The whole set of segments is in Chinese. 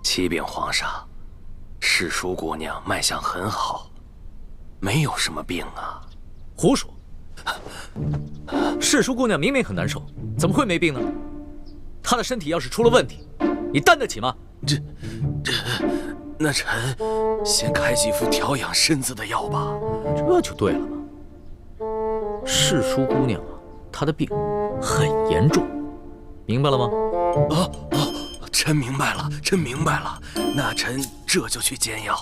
启禀皇上，世淑姑娘脉象很好，没有什么病啊。胡说！世淑姑娘明明很难受，怎么会没病呢？她的身体要是出了问题，你担得起吗？那臣先开几副调养身子的药吧。这就对了嘛。世淑姑娘啊，她的病很严重，明白了吗？臣明白了，臣明白了。那臣这就去煎药。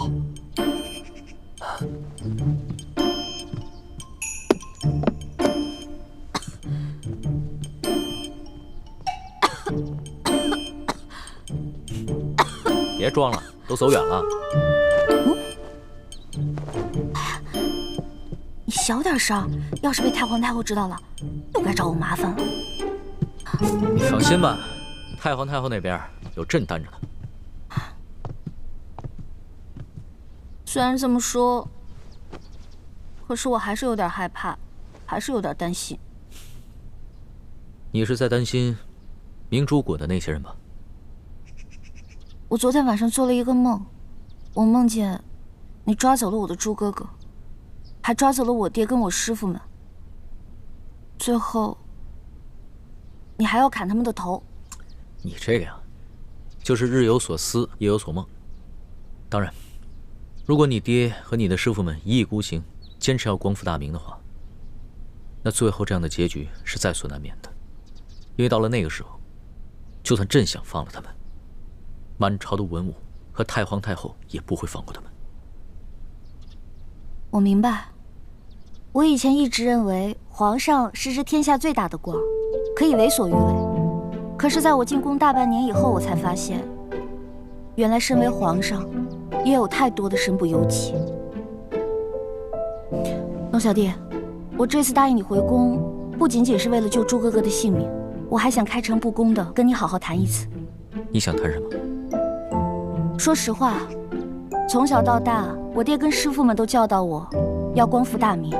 别装了，都走远了。你小点声，要是被太皇太后知道了，又该找我麻烦了。你放心吧，太皇太后那边有朕担着呢。虽然这么说，可是我还是有点害怕，还是有点担心。你是在担心明珠谷的那些人吧？我昨天晚上做了一个梦，我梦见你抓走了我的猪哥哥，还抓走了我爹跟我师傅们，最后你还要砍他们的头。你这个呀，就是日有所思，夜有所梦。当然，如果你爹和你的师傅们一意孤行，坚持要光复大明的话，那最后这样的结局是在所难免的。因为到了那个时候，就算朕想放了他们，满朝的文武和太皇太后也不会放过他们。我明白，我以前一直认为皇上是这天下最大的官，可以为所欲为。可是在我进宫大半年以后，我才发现，原来身为皇上，也有太多的身不由己。龙小弟，我这次答应你回宫，不仅仅是为了救猪哥哥的性命，我还想开诚布公的跟你好好谈一次。你想谈什么？说实话，从小到大，我爹跟师傅们都教导我，要光复大明。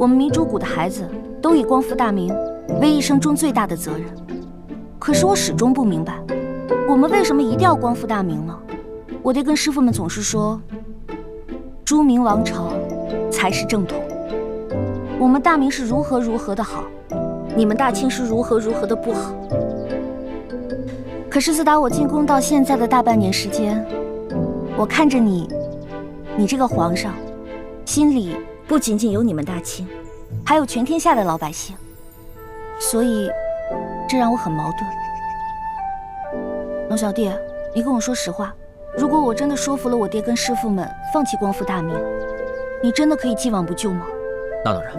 我们明珠谷的孩子都以光复大明为一生中最大的责任。可是我始终不明白，我们为什么一定要光复大明呢？我爹跟师傅们总是说，朱明王朝才是正统。我们大明是如何如何的好，你们大清是如何如何的不好。可是自打我进宫到现在的大半年时间，我看着你这个皇上，心里不仅仅有你们大清，还有全天下的老百姓，所以这让我很矛盾。龙小弟，你跟我说实话，如果我真的说服了我爹跟师傅们放弃光复大明，你真的可以既往不咎吗？那当然，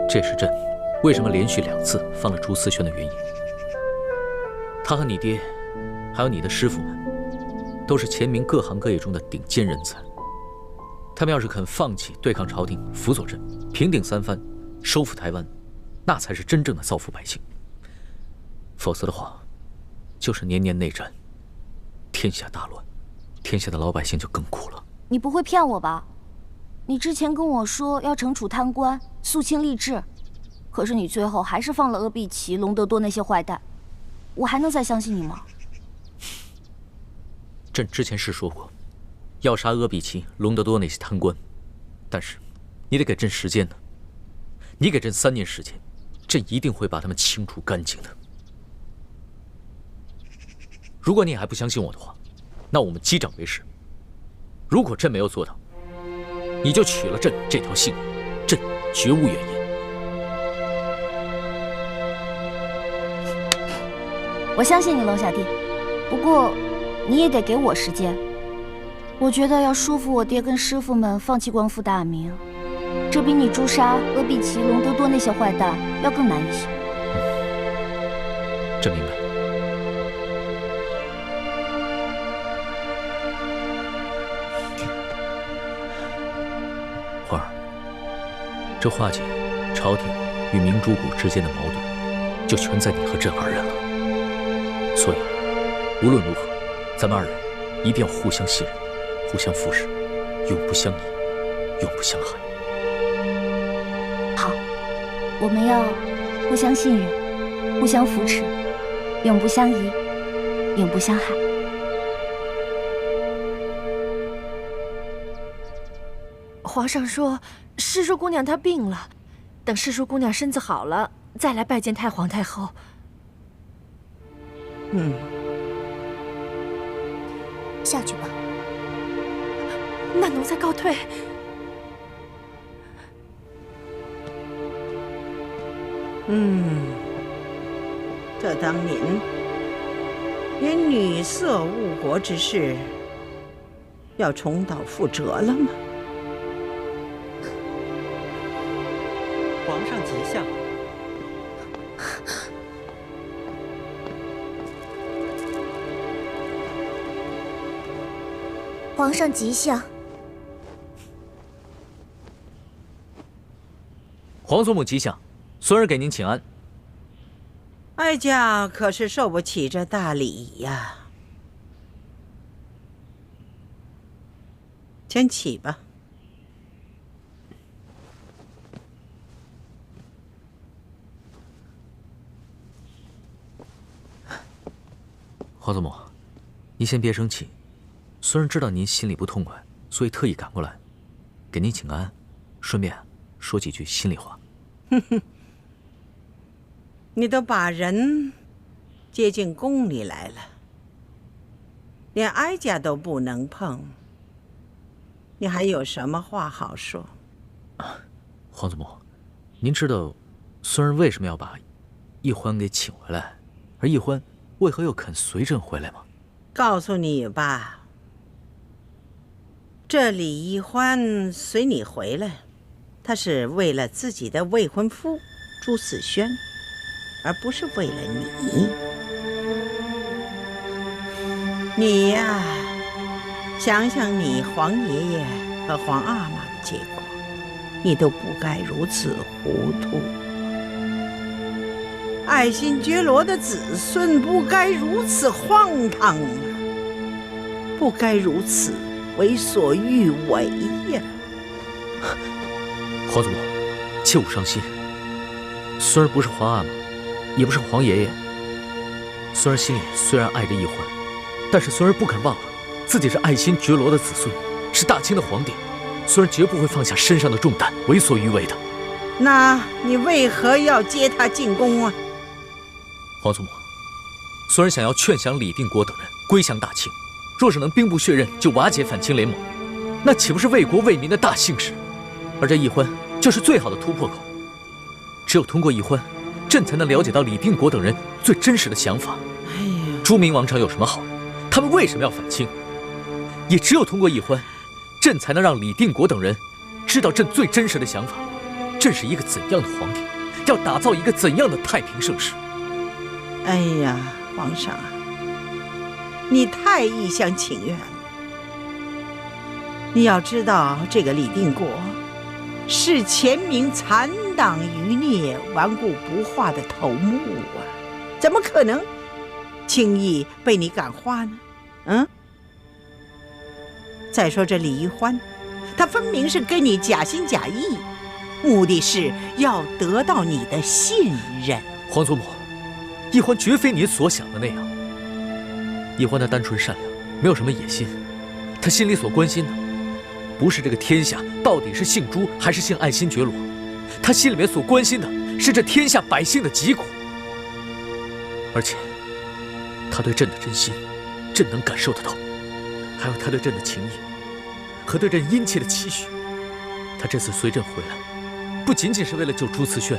这是朕为什么连续2次放了朱思轩的原因。他和你爹，还有你的师傅们，都是前明各行各业中的顶尖人才。他们要是肯放弃对抗朝廷，辅佐朕，平定三藩，收复台湾，那才是真正的造福百姓。否则的话，就是年年内战，天下大乱，天下的老百姓就更苦了。你不会骗我吧？你之前跟我说要惩处贪官，肃清吏治，可是你最后还是放了阿碧琪、隆德多那些坏蛋，我还能再相信你吗？朕之前是说过，要杀阿碧琪、隆德多那些贪官，但是你得给朕时间呢。你给朕3年时间，朕一定会把他们清除干净的。如果你还不相信我的话，那我们击掌为誓。如果朕没有做到，你就取了朕这条性命，朕绝无怨言。我相信你，龙小弟。不过，你也得给我时间。我觉得要说服我爹跟师傅们放弃光复大明，这比你诛杀阿比奇、隆多多那些坏蛋要更难一些。朕明白。花儿，这化解朝廷与明珠谷之间的矛盾，就全在你和朕二人了。所以，无论如何，咱们二人一定要互相信任，互相扶持，永不相疑，永不相害。好，我们要互相信任，互相扶持，永不相疑，永不相害。皇上说，诗书姑娘她病了，等诗书姑娘身子好了，再来拜见太皇太后。下去吧。那奴才告退。这当年连女色误国之事，要重蹈覆辙了吗？皇上吉祥。皇上吉祥。皇祖母吉祥，孙儿给您请安。哀家可是受不起这大礼呀。先起吧。皇祖母，您先别生气。孙儿知道您心里不痛快，所以特意赶过来，给您请安，顺便说几句心里话。你都把人接进宫里来了，连哀家都不能碰，你还有什么话好说？皇祖母，您知道孙儿为什么要把奕欢给请回来，而奕欢为何又肯随朕回来吗？告诉你吧，这李奕欢随你回来，他是为了自己的未婚夫朱子轩，而不是为了你。你呀，想想你黄爷爷和黄阿玛的结果，你都不该如此糊涂。爱新觉罗的子孙不该如此荒唐啊，不该如此为所欲为呀！皇祖母，切勿伤心。孙儿不是皇阿玛，也不是皇爷爷。孙儿心里虽然爱着奕欢，但是孙儿不肯忘了自己是爱新觉罗的子孙，是大清的皇帝。孙儿绝不会放下身上的重担，为所欲为的。那你为何要接他进宫啊？皇祖母，孙儿想要劝降李定国等人归降大清，若是能兵不血刃就瓦解反清联盟，那岂不是为国为民的大幸事？而这奕欢就是最好的突破口。只有通过奕欢，朕才能了解到李定国等人最真实的想法。哎呀，朱明王朝有什么好？他们为什么要反清？也只有通过奕欢，朕才能让李定国等人知道朕最真实的想法。朕是一个怎样的皇帝，要打造一个怎样的太平盛世。哎呀，皇上啊，你太一厢情愿了。你要知道，这个李定国是前明残党余孽、顽固不化的头目啊，怎么可能轻易被你感化呢？再说这李奕欢，他分明是跟你假心假意，目的是要得到你的信任。皇祖母，奕欢绝非你所想的那样。奕欢他单纯善良，没有什么野心。他心里所关心的，不是这个天下到底是姓朱还是姓爱新觉罗，他心里面所关心的是这天下百姓的疾苦。而且，他对朕的真心朕能感受得到，还有他对朕的情谊和对朕殷切的期许。他这次随朕回来，不仅仅是为了救朱慈轩，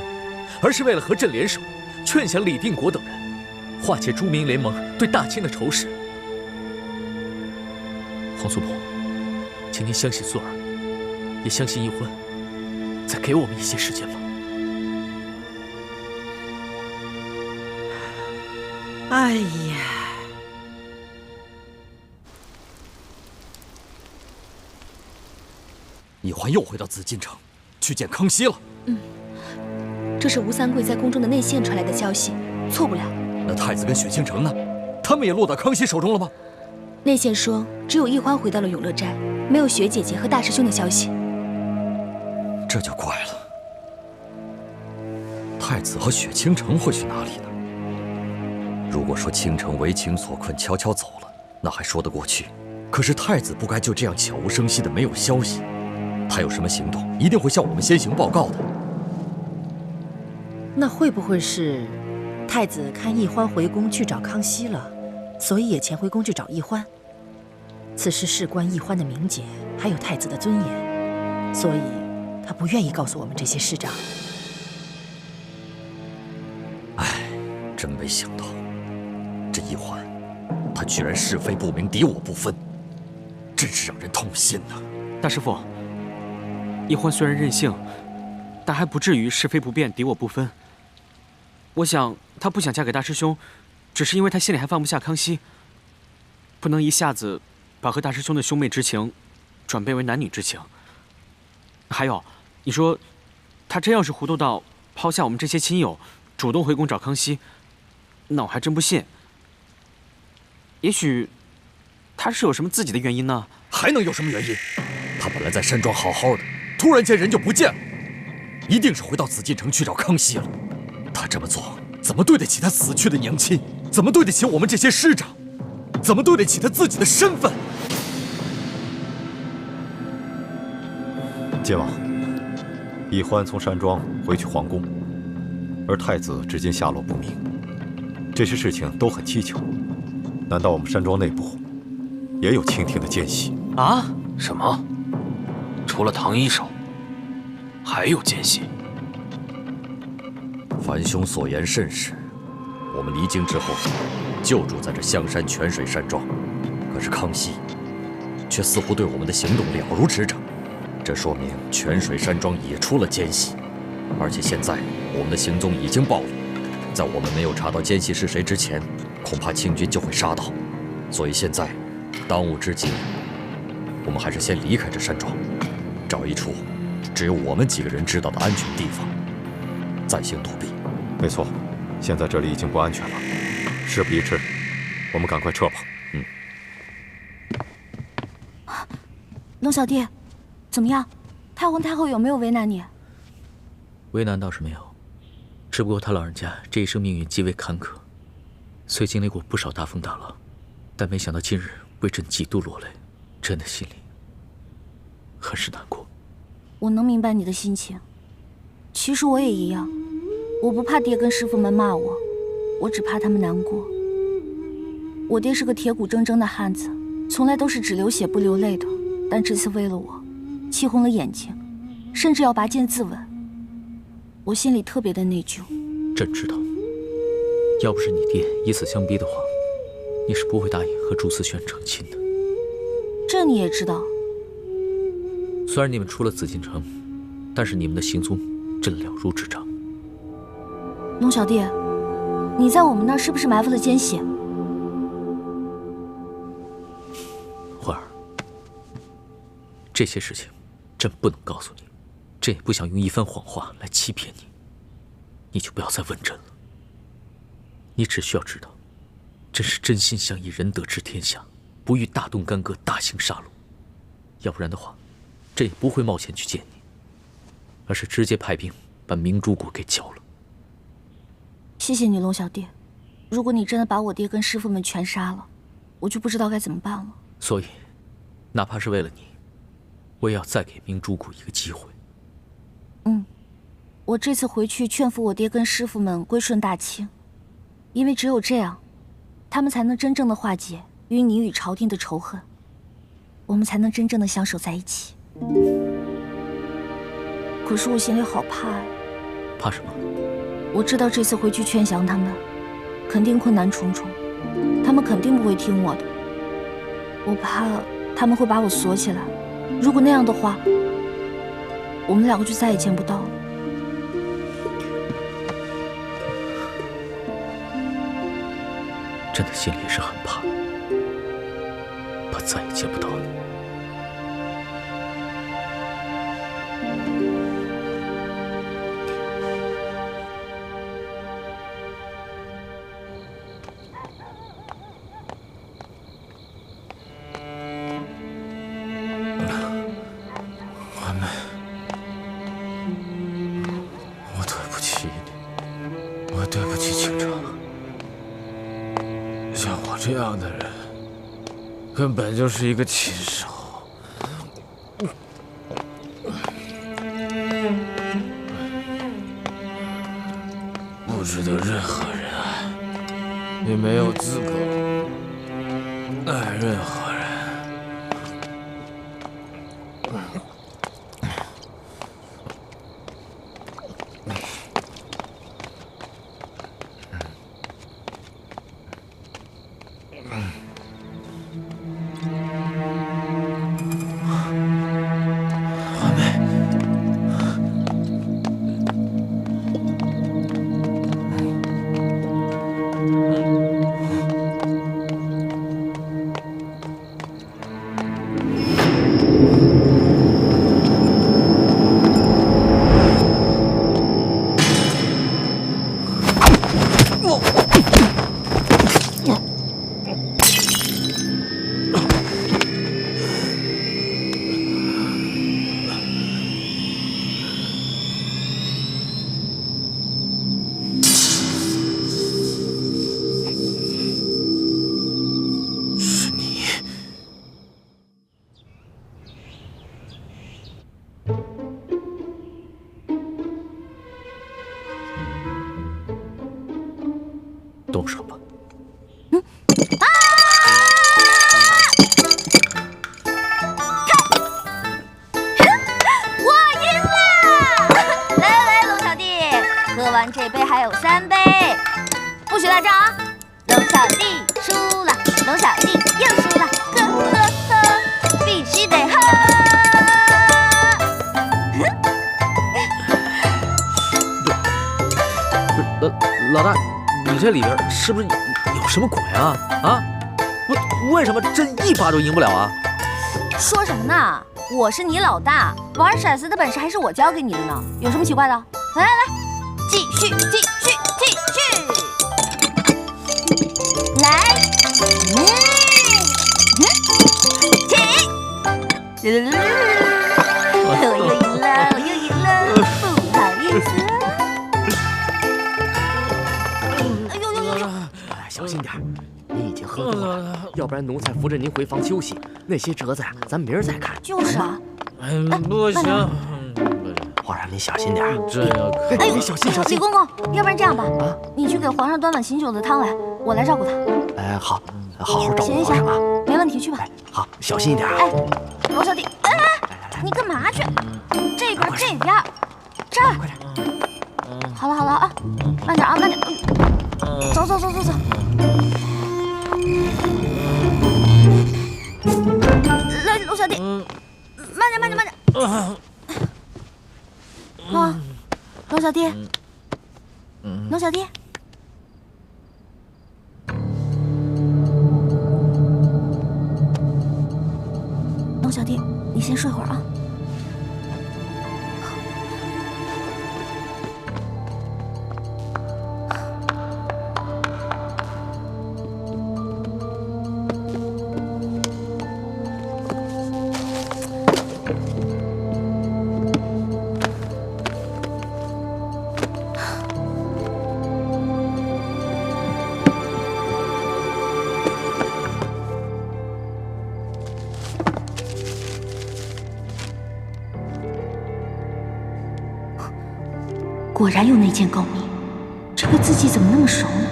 而是为了和朕联手，劝降李定国等人，化解朱明联盟对大清的仇视。皇祖母，请您相信素儿，也相信奕欢，再给我们一些时间吧。哎呀，奕欢又回到紫禁城，去见康熙了。这是吴三桂在宫中的内线传来的消息，错不了。那太子跟雪清城呢？他们也落到康熙手中了吗？内线说，只有奕欢回到了永乐斋，没有雪姐姐和大师兄的消息。这就怪了。太子和雪清城会去哪里呢？如果说倾城为情所困，悄悄走了，那还说得过去。可是太子不该就这样悄无声息的没有消息，他有什么行动，一定会向我们先行报告的。那会不会是太子看奕欢回宫去找康熙了，所以也潜回宫去找奕欢？此事事关奕欢的名节，还有太子的尊严，所以他不愿意告诉我们这些事长。唉，真没想到，这奕欢，他居然是非不明，敌我不分，真是让人痛心呐！大师父，奕欢虽然任性，但还不至于是非不辨，敌我不分。我想她不想嫁给大师兄，只是因为她心里还放不下康熙，不能一下子把和大师兄的兄妹之情转变为男女之情。还有，你说她真要是糊涂到抛下我们这些亲友，主动回宫找康熙，那我还真不信。也许她是有什么自己的原因呢？还能有什么原因？他本来在山庄好好的，突然间人就不见了，一定是回到紫禁城去找康熙了。他这么做，怎么对得起他死去的娘亲？怎么对得起我们这些师长？怎么对得起他自己的身份？晋王，奕欢从山庄回去皇宫，而太子至今下落不明，这些事情都很蹊跷。难道我们山庄内部也有倾听的奸细？啊？什么？除了唐一手，还有奸细？樊兄所言甚是，我们离京之后，就住在这香山泉水山庄，可是康熙却似乎对我们的行动了如指掌，这说明泉水山庄也出了奸细，而且现在我们的行踪已经暴露，在我们没有查到奸细是谁之前，恐怕清军就会杀到，所以现在当务之急，我们还是先离开这山庄，找一处只有我们几个人知道的安全地方，再行躲避。没错，现在这里已经不安全了。事不宜迟，我们赶快撤吧。龙小弟，怎么样？太皇太后有没有为难你？为难倒是没有，只不过他老人家这一生命运极为坎坷，虽经历过不少大风大浪，但没想到今日为朕几度落泪，朕的心里很是难过。我能明白你的心情，其实我也一样。我不怕爹跟师傅们骂我，我只怕他们难过。我爹是个铁骨铮铮的汉子，从来都是只流血不流泪的，但这次为了我，气红了眼睛，甚至要拔剑自刎。我心里特别的内疚。朕知道，要不是你爹以死相逼的话，你是不会答应和朱思轩成亲的。这你也知道。虽然你们出了紫禁城，但是你们的行踪，朕了如指掌。龙小弟，你在我们那儿是不是埋伏了奸细？欢儿，这些事情，朕不能告诉你，朕也不想用一番谎话来欺骗你，你就不要再问朕了。你只需要知道，朕是真心想以仁德治天下，不欲大动干戈、大兴杀戮。要不然的话，朕也不会冒险去见你，而是直接派兵把明珠谷给剿了。谢谢你，龙小弟。如果你真的把我爹跟师傅们全杀了，我就不知道该怎么办了。所以，哪怕是为了你，我也要再给明珠谷一个机会。我这次回去劝服我爹跟师傅们归顺大清，因为只有这样，他们才能真正的化解与你与朝廷的仇恨，我们才能真正的相守在一起。可是我心里好怕呀。怕什么？我知道这次回去劝降他们，肯定困难重重，他们肯定不会听我的。我怕他们会把我锁起来，如果那样的话，我们两个就再也见不到了。朕的心里也是很怕，怕再也见不到你。我对不起你，我对不起清城。像我这样的人，根本就是一个禽兽。不值得任何人爱，也没有资格爱任何人。动手吧。我赢了！来来，龙小弟，喝完这杯还有3杯，不许赖账啊！龙小弟输了，龙小弟又输了，呵呵呵，必须得喝！不是，老大，你这里边是不是有什么鬼啊？啊，为什么朕一把都赢不了啊？说什么呢？我是你老大，玩骰子的本事还是我教给你的呢，有什么奇怪的？来来来，继续继续继续，来，起，我又赢了，我又赢了，不好意思。小心点，您已经喝多了，要不然奴才扶着您回房休息。那些折子呀，咱明儿再看。就是啊。哎，不行，皇上您小心点。这要看。哎，小心小心。李公公，要不然这样吧，你去给皇上端碗醒酒的汤来，我来照顾他。哎，好，好好照顾行皇上啊。没问题，去吧。好，小心一点啊。哎，罗小弟，哎，你干嘛去？这边这边，这儿。快点。好了好了啊，慢点啊，慢点。走走走走走。来，龙小弟，慢点慢点慢点。龙小弟，龙小弟。龙小弟，你先睡会儿啊。果然有内奸告密，这个字迹怎么那么熟呢？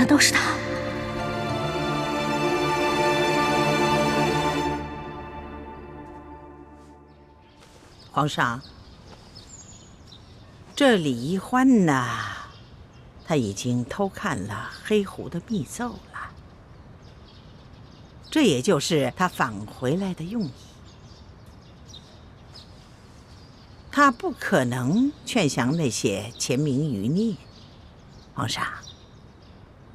都是他？皇上，这李易欢呐，他已经偷看了黑狐的密奏了，这也就是他返回来的用意。他不可能劝降那些潜明余孽。皇上，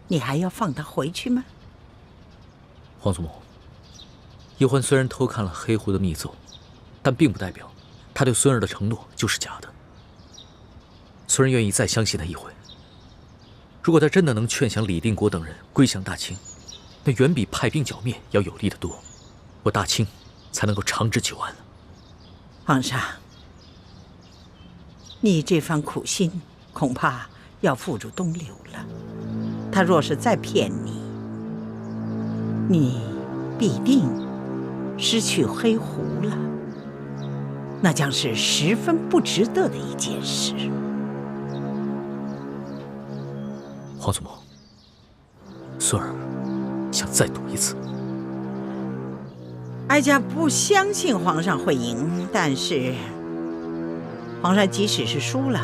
你还要放他回去吗？皇祖母，易欢虽然偷看了黑狐的密奏，但并不代表他对孙儿的承诺就是假的。孙儿愿意再相信他一回。如果他真的能劝降李定国等人归降大清，那远比派兵剿灭要有利得多，我大清才能够长治久安。皇上，你这番苦心恐怕要付诸东流了。他若是再骗你，你必定失去黑狐了，那将是十分不值得的一件事。皇祖母，孙儿想再赌一次。哀家不相信皇上会赢，但是皇上即使是输了，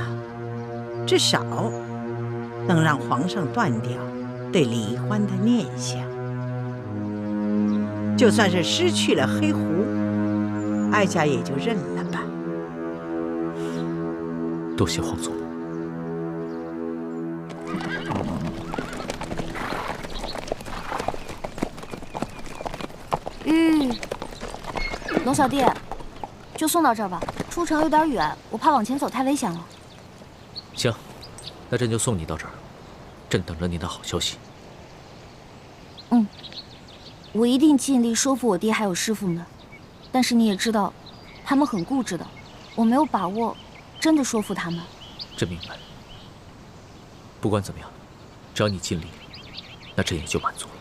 至少能让皇上断掉对李易欢的念想。就算是失去了黑狐，哀家也就认了吧。多谢皇祖母。龙小弟，就送到这儿吧。出城有点远，我怕往前走太危险了。行，那朕就送你到这儿，朕等着你的好消息。我一定尽力说服我爹还有师傅们，但是你也知道，他们很固执的，我没有把握真的说服他们。朕明白。不管怎么样，只要你尽力，那朕也就满足了。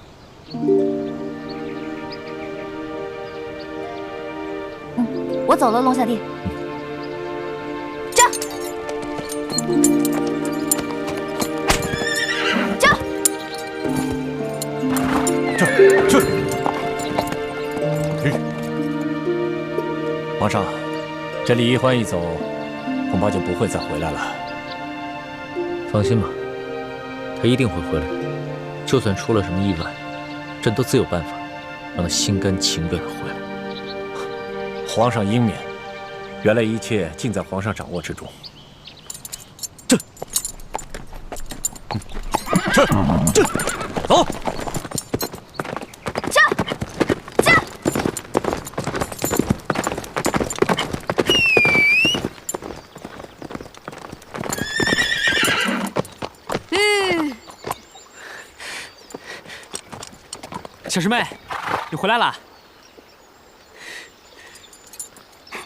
我走了，龙小弟。这。皇上，这李易欢一走，恐怕就不会再回来了。放心吧，他一定会回来的。就算出了什么意外，朕都自有办法让他心甘情愿地回来。皇上英明，原来一切尽在皇上掌握之中。这，走。小师妹，你回来了。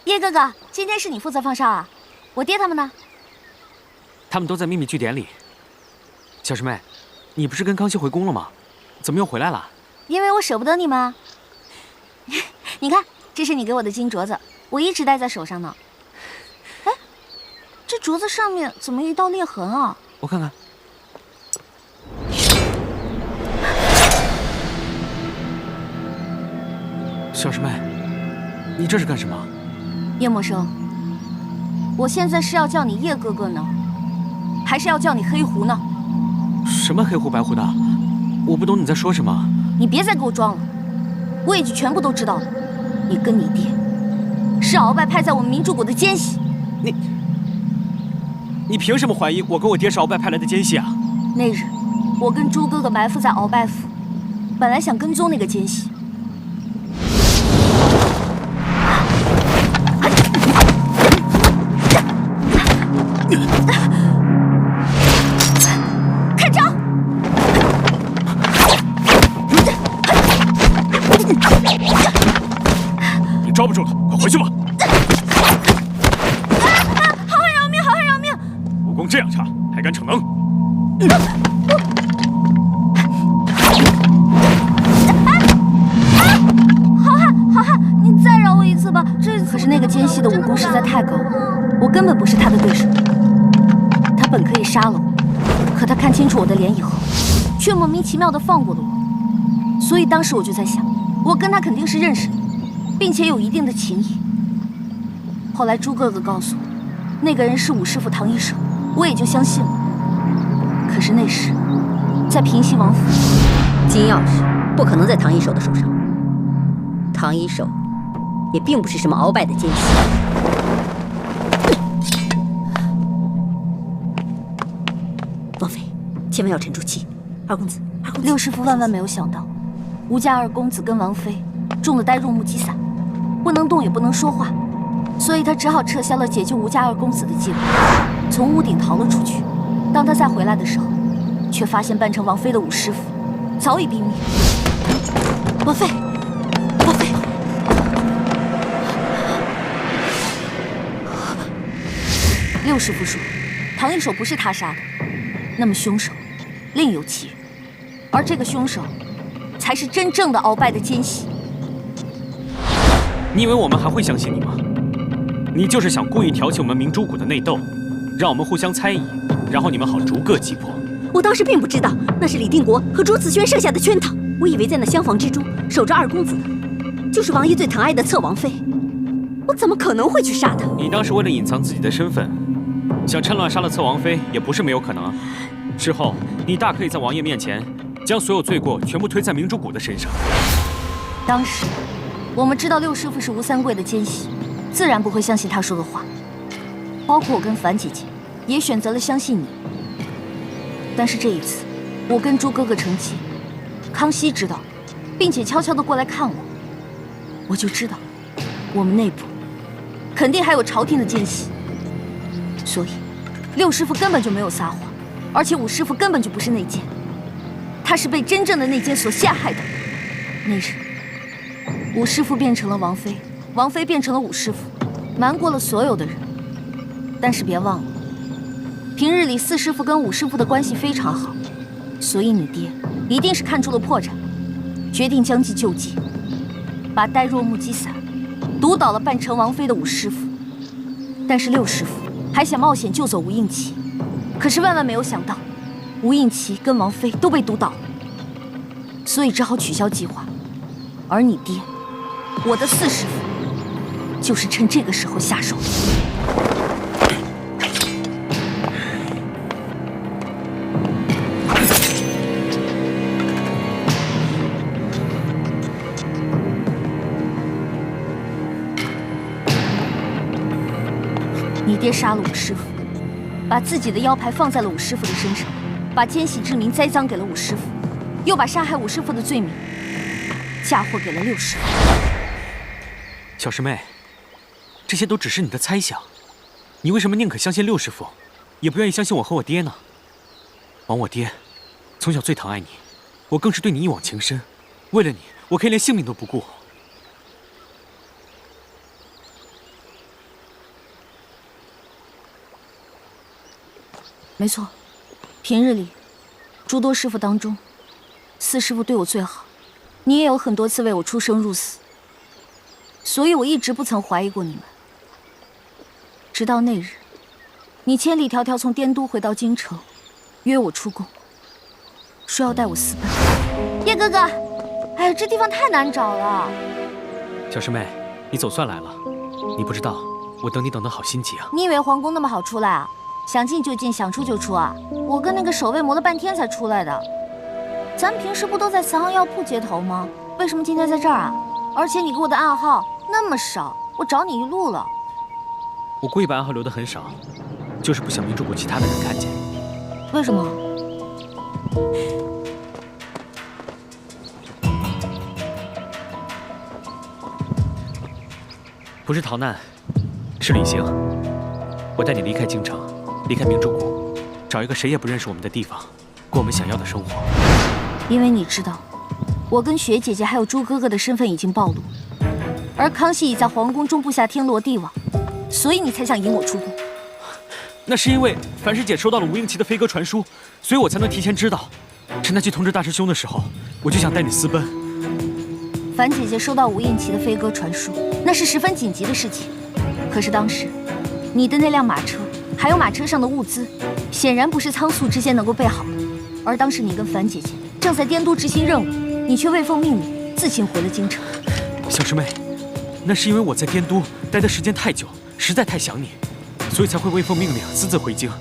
叶哥哥，今天是你负责放哨啊？我爹他们呢？他们都在秘密据点里。小师妹，你不是跟康熙回宫了吗？怎么又回来了？因为我舍不得你们啊。你看，这是你给我的金镯子，我一直戴在手上呢。哎，这镯子上面怎么有一道裂痕啊？我看看。小师妹，你这是干什么？叶默生，我现在是要叫你叶哥哥呢，还是要叫你黑狐呢？什么黑狐白狐的？我不懂你在说什么。你别再给我装了，我已经全部都知道了。你跟你爹是鳌拜派在我们明珠谷的奸细。你凭什么怀疑我跟我爹是鳌拜派来的奸细啊？那日我跟朱哥哥埋伏在鳌拜府，本来想跟踪那个奸细。看招！你抓不住了，快回去吧！好汉饶命！好汉饶命！武功这样差，还敢逞能？好汉，你再饶我一次吧！可是那个奸细的武功实在太高了，我根本不是他的对手。他本可以杀了我，可他看清楚我的脸以后，却莫名其妙地放过了我。所以当时我就在想，我跟他肯定是认识的，并且有一定的情谊。后来朱哥哥告诉我，那个人是武师傅唐一手，我也就相信了。可是那时，在平西王府，金钥匙不可能在唐一手的手上。唐一手也并不是什么鳌拜的奸细。王妃，千万要沉住气。二公子，六师傅万万没有想到，吴家二公子跟王妃中了呆若木鸡散，不能动也不能说话，所以他只好撤销了解救吴家二公子的计划，从屋顶逃了出去。当他再回来的时候，却发现扮成王妃的武师傅早已毙命。王妃，王妃，六师傅说，唐一手不是他杀的，那么凶手另有其人，而这个凶手才是真正的鳌拜的奸细。你以为我们还会相信你吗？你就是想故意挑起我们明珠谷的内斗，让我们互相猜疑，然后你们好逐个击破。我当时并不知道那是李定国和朱慈轩设下的圈套，我以为在那厢房之中守着二公子的就是王爷最疼爱的侧王妃，我怎么可能会去杀他？你当时为了隐藏自己的身份，想趁乱杀了侧王妃也不是没有可能啊。之后你大可以在王爷面前将所有罪过全部推在明珠谷的身上。当时我们知道六师傅是吴三桂的奸细，自然不会相信他说的话，包括我跟樊姐姐也选择了相信你。但是这一次，我跟朱哥哥成亲，康熙知道，并且悄悄地过来看我，我就知道，我们内部肯定还有朝廷的奸细。所以，六师傅根本就没有撒谎，而且武师傅根本就不是内奸，他是被真正的内奸所陷害的。那日，武师傅变成了王妃，王妃变成了武师傅，瞒过了所有的人。但是别忘了，平日里四师傅跟武师傅的关系非常好，所以你爹一定是看出了破绽，决定将计就计，把呆若木鸡散毒倒了扮成王妃的武师傅。但是六师傅还想冒险救走吴应奇，可是万万没有想到，吴应奇跟王妃都被毒倒了，所以只好取消计划。而你爹，我的四师傅，就是趁这个时候下手的。你爹杀了武师傅，把自己的腰牌放在了武师傅的身上，把奸细之名栽赃给了武师傅，又把杀害武师傅的罪名嫁祸给了六师傅。小师妹，这些都只是你的猜想，你为什么宁可相信六师傅，也不愿意相信我和我爹呢？王我爹从小最疼爱你，我更是对你一往情深，为了你，我可以连性命都不顾。没错，平日里诸多师傅当中，四师傅对我最好，你也有很多次为我出生入死，所以我一直不曾怀疑过你们。直到那日，你千里迢迢从滇都回到京城，约我出宫，说要带我私奔。叶哥哥，哎呀，这地方太难找了。小师妹，你总算来了，你不知道我等你等得好心急啊。你以为皇宫那么好出来啊？想进就进，想出就出啊！我跟那个守卫磨了半天才出来的。咱们平时不都在慈航药铺接头吗？为什么今天在这儿啊？而且你给我的暗号那么少，我找你一路了。我故意把暗号留得很少，就是不想明珠谷其他的人看见。为什么？不是逃难，是旅行。我带你离开京城，离开明珠谷，找一个谁也不认识我们的地方，过我们想要的生活。因为你知道，我跟雪姐姐还有朱哥哥的身份已经暴露，而康熙已在皇宫中布下天罗地网，所以你才想引我出宫。那是因为樊师姐收到了吴应奇的飞鸽传书，所以我才能提前知道。趁他去通知大师兄的时候，我就想带你私奔。樊姐姐收到吴应奇的飞鸽传书，那是十分紧急的事情。可是当时，你的那辆马车，还有马车上的物资，显然不是仓促之间能够备好的。而当时你跟樊姐姐正在滇都执行任务，你却未奉命令自行回了京城。小师妹，那是因为我在滇都待的时间太久，实在太想你，所以才会未奉命令私自回京。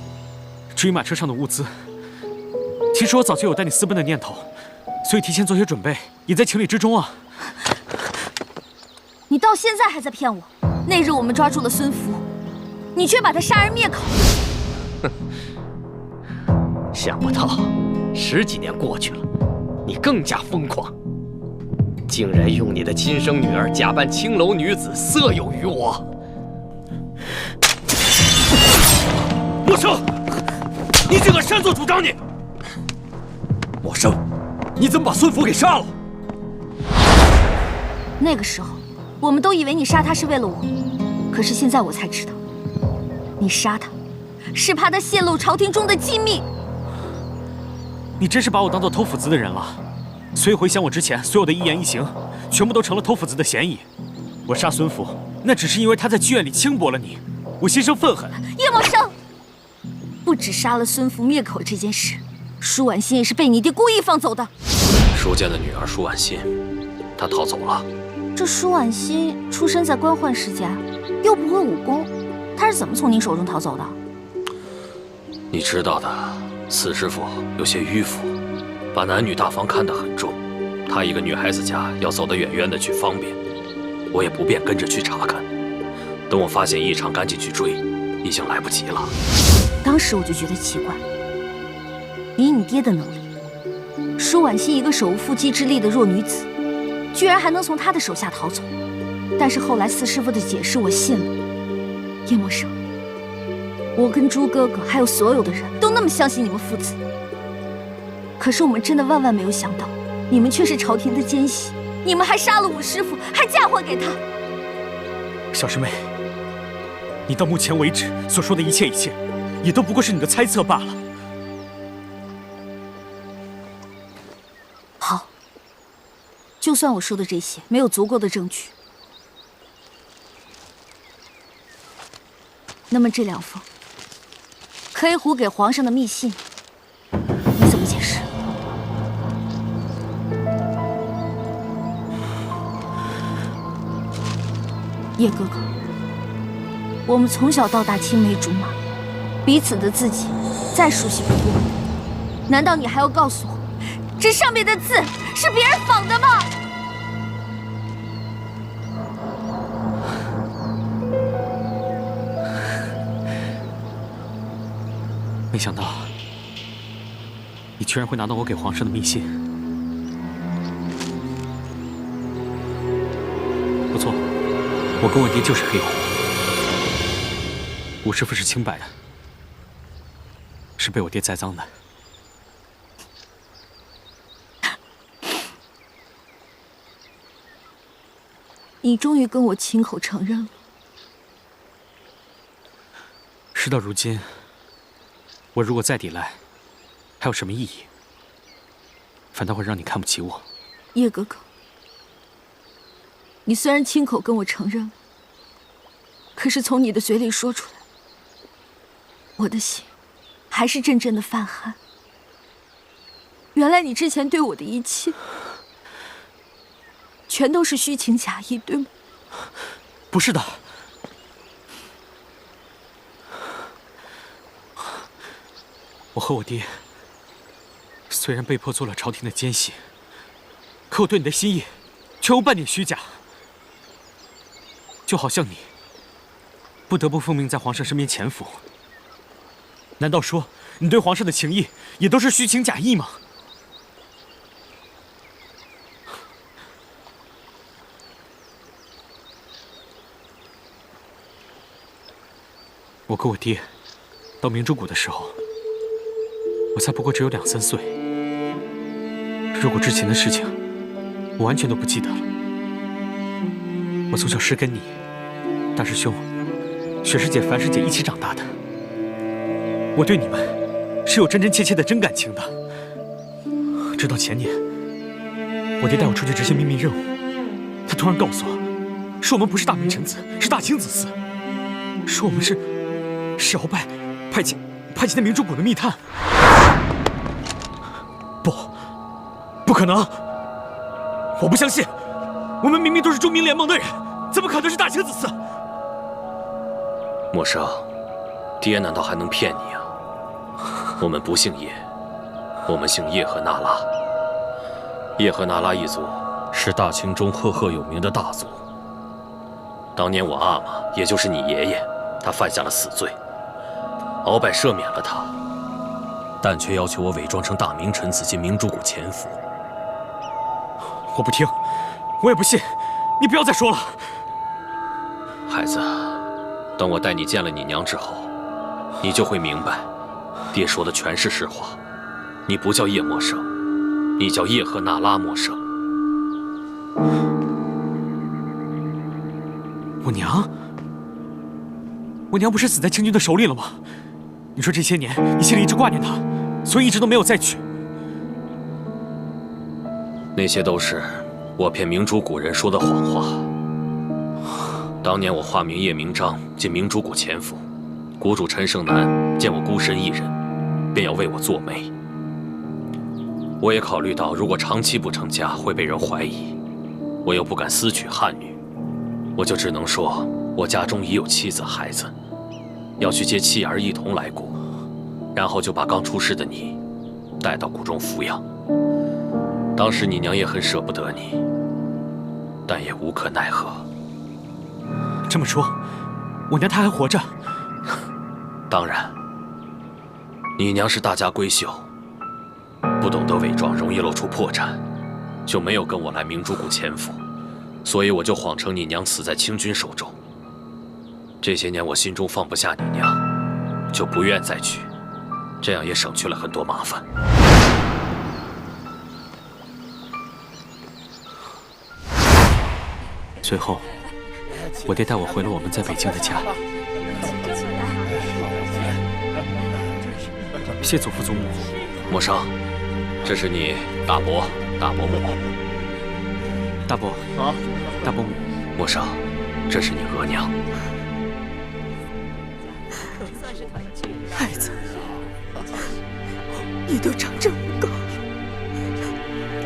至于马车上的物资，其实我早就有带你私奔的念头，所以提前做些准备也在情理之中啊。你到现在还在骗我！那日我们抓住了孙福，你却把他杀人灭口。想不到10几年过去了，你更加疯狂，竟然用你的亲生女儿假扮青楼女子色诱于我。默生，你竟敢擅作主张！默生，你怎么把孙福给杀了？那个时候，我们都以为你杀他是为了我，可是现在我才知道，你杀他是怕他泄露朝廷中的机密。你真是把我当做偷斧子的人了，所以回想我之前所有的一言一行，全部都成了偷斧子的嫌疑。我杀孙福，那只是因为他在剧院里轻薄了你，我心生愤恨。叶默生，不止杀了孙福灭口这件事，舒婉心也是被你爹故意放走的。舒剑的女儿舒婉心，她逃走了。这舒婉心出身在官宦世家，又不会武功，她是怎么从您手中逃走的？你知道的，四师傅有些迂腐，把男女大防看得很重。她一个女孩子家，要走得远远的去方便，我也不便跟着去查看。等我发现异常，赶紧去追，已经来不及了。当时我就觉得奇怪，以你爹的能力，舒婉心一个手无缚鸡之力的弱女子，居然还能从他的手下逃走。但是后来四师傅的解释我信了。叶默生，我跟朱哥哥还有所有的人都那么相信你们父子，可是我们真的万万没有想到，你们却是朝廷的奸细，你们还杀了我师傅，还嫁祸给他。小师妹，你到目前为止所说的一切，也都不过是你的猜测罢了。好，就算我说的这些没有足够的证据，那么这2封黑狐给皇上的密信，你怎么解释？叶哥哥，我们从小到大青梅竹马，彼此的字迹再熟悉不过，难道你还要告诉我，这上面的字是别人仿的吗？没想到，你居然会拿到我给皇上的密信。不错，我跟我爹就是黑狐，吴师傅是清白的，是被我爹栽赃的。你终于跟我亲口承认了。事到如今，我如果再抵赖，还有什么意义？反倒会让你看不起我。叶哥哥，你虽然亲口跟我承认，可是从你的嘴里说出来，我的心还是阵阵的泛寒。原来你之前对我的一切，全都是虚情假意，对吗？不是的。我和我爹虽然被迫做了朝廷的奸细，可我对你的心意却无半点虚假。就好像你不得不奉命在皇上身边潜伏，难道说你对皇上的情谊也都是虚情假意吗？我跟我爹到明珠谷的时候，我才不过只有2、3岁。如果之前的事情我完全都不记得了。我从小是跟你、大师兄、雪师姐、樊师姐一起长大的，我对你们是有真真切切的真感情的。直到前年，我爹带我出去执行秘密任务，他突然告诉我，说我们不是大明臣子，是大清子嗣，说我们是鳌拜派遣的明珠谷的密探。不可能！我不相信！我们明明都是中明联盟的人，怎么可能是大清子嗣？默生，爹难道还能骗你啊？我们不姓叶，我们姓叶赫那拉。叶赫那拉一族是大清中赫赫有名的大族。当年我阿玛，也就是你爷爷，他犯下了死罪，鳌拜赦免了他，但却要求我伪装成大明臣子进明珠谷潜伏。我不听，我也不信，你不要再说了。孩子，等我带你见了你娘之后，你就会明白，爹说的全是实话。你不叫叶默生，你叫叶赫那拉默生。我娘不是死在清军的手里了吗？你说这些年你心里一直挂念她，所以一直都没有再娶。那些都是我骗明珠谷人说的谎话。当年我化名叶明章进明珠谷潜伏，谷主陈胜男见我孤身一人，便要为我做媒。我也考虑到如果长期不成家会被人怀疑，我又不敢私娶汉女，我就只能说我家中已有妻子孩子，要去接妻儿一同来谷，然后就把刚出世的你带到谷中抚养。当时你娘也很舍不得你，但也无可奈何。这么说，我娘她还活着？当然，你娘是大家闺秀，不懂得伪装，容易露出破绽，就没有跟我来明珠谷潜伏，所以我就谎称你娘死在清军手中。这些年我心中放不下你娘，就不愿再娶，这样也省去了很多麻烦。随后，我爹带我回了我们在北京的家。谢祖父祖母。默生，这是你大伯、大伯母。大伯啊，大伯母。默生，这是你额娘。孩子，你都长这么高了，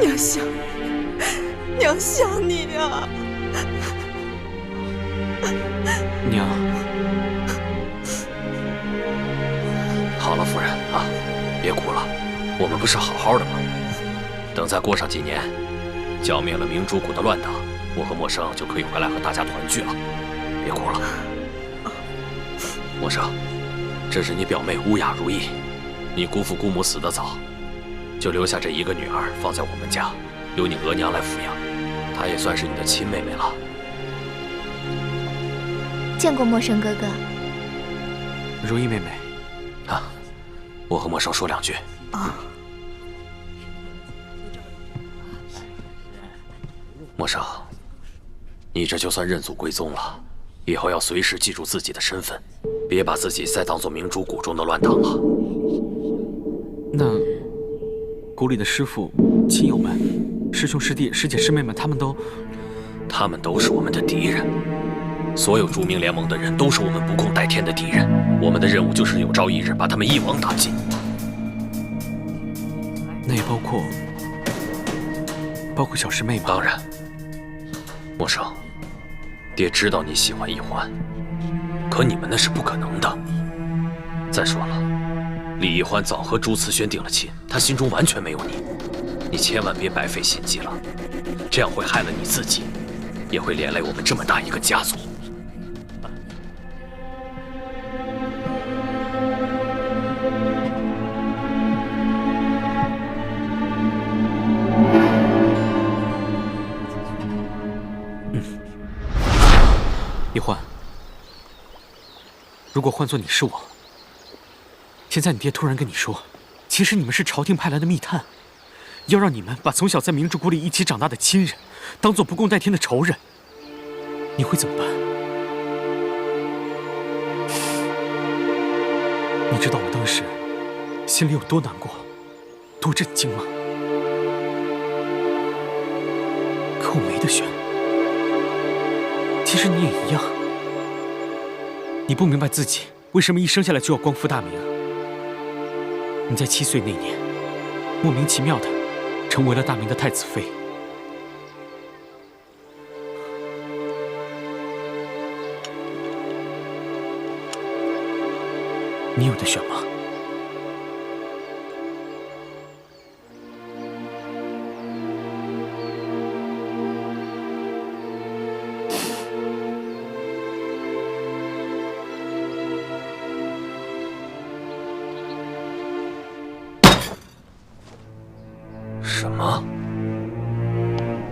娘想你，娘想你啊！娘，好了，夫人啊，别哭了，我们不是好好的吗？等再过上几年，剿灭了明珠谷的乱党，我和默生就可以回来和大家团聚了。别哭了，默生，这是你表妹乌雅如意，你姑父姑母死得早，就留下这一个女儿放在我们家，由你额娘来抚养，她也算是你的亲妹妹了。见过默生哥哥。如意妹妹，啊，我和默生说两句。啊。默生，你这就算认祖归宗了，以后要随时记住自己的身份，别把自己再当做明珠谷中的乱党了。那谷里的师傅、亲友们、师兄师弟、师姐师妹们，他们都是我们的敌人。所有著名联盟的人都是我们不共戴天的敌人，我们的任务就是有朝一日把他们一网打尽。那也包括小师妹吗？当然。默生，爹知道你喜欢易欢，可你们那是不可能的。再说了，李易欢早和朱慈轩定了亲，他心中完全没有你，你千万别白费心机了，这样会害了你自己，也会连累我们这么大一个家族。易欢，如果换做你是我，现在你爹突然跟你说，其实你们是朝廷派来的密探，要让你们把从小在明珠谷里一起长大的亲人当做不共戴天的仇人，你会怎么办？你知道我当时心里有多难过，多震惊吗？可我没得选。其实你也一样，你不明白自己为什么一生下来就要光复大明。你在7岁那年，莫名其妙的成为了大明的太子妃。你有的选吗？什么？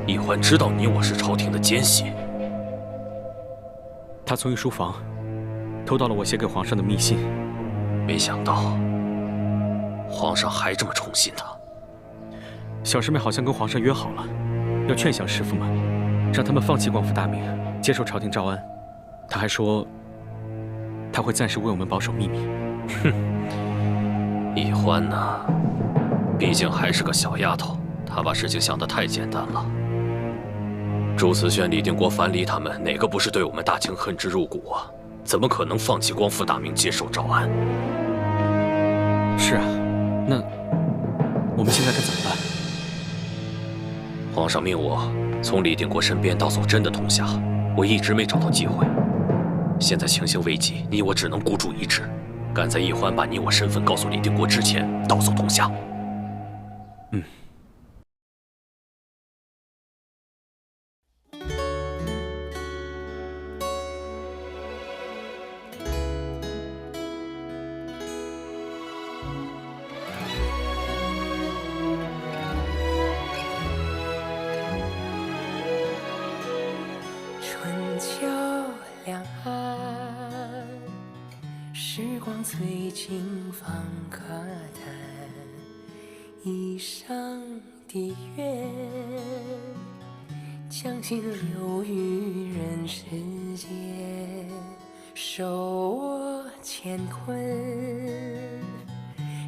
易欢知道你我是朝廷的奸细？他从御书房偷到了我写给皇上的密信。没想到皇上还这么宠信他。小师妹好像跟皇上约好了，要劝降师傅们，让他们放弃光复大明，接受朝廷诏安。他还说，他会暂时为我们保守秘密。哼，易欢呢？毕竟还是个小丫头，她把事情想得太简单了。朱慈轩、李定国、樊离他们哪个不是对我们大清恨之入骨啊？怎么可能放弃光复大明，接受诏安？是啊，那我们现在该怎么办？皇上命我从李定国身边盗走朕的铜匣，我一直没找到机会。现在情形危急，你我只能孤注一掷，赶在易欢把你我身份告诉李定国之前盗走铜匣。嗯。春秋两岸，时光催尽方可叹。一生的愿，将心留于人世间。手握乾坤，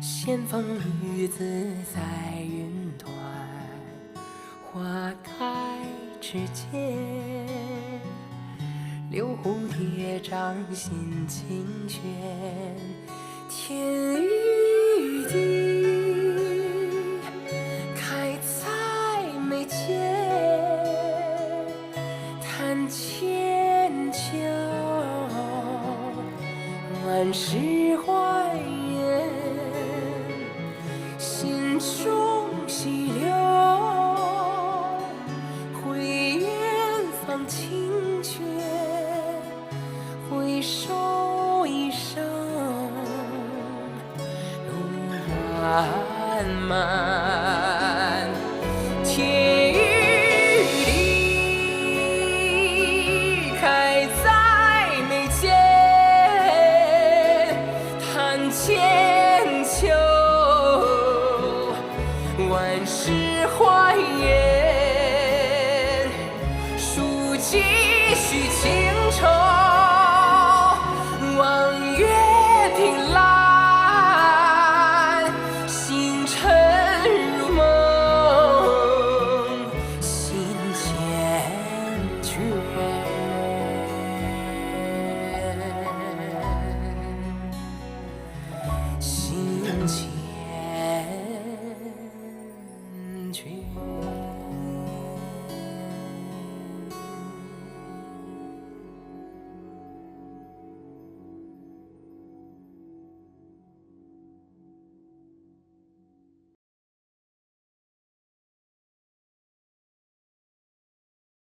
仙风女子在云端。花开之间，留蝴蝶掌心清泉。天与地，开在眉间，谈千秋，万事还原，心中细流，回远方清泉，回首一生路漫漫。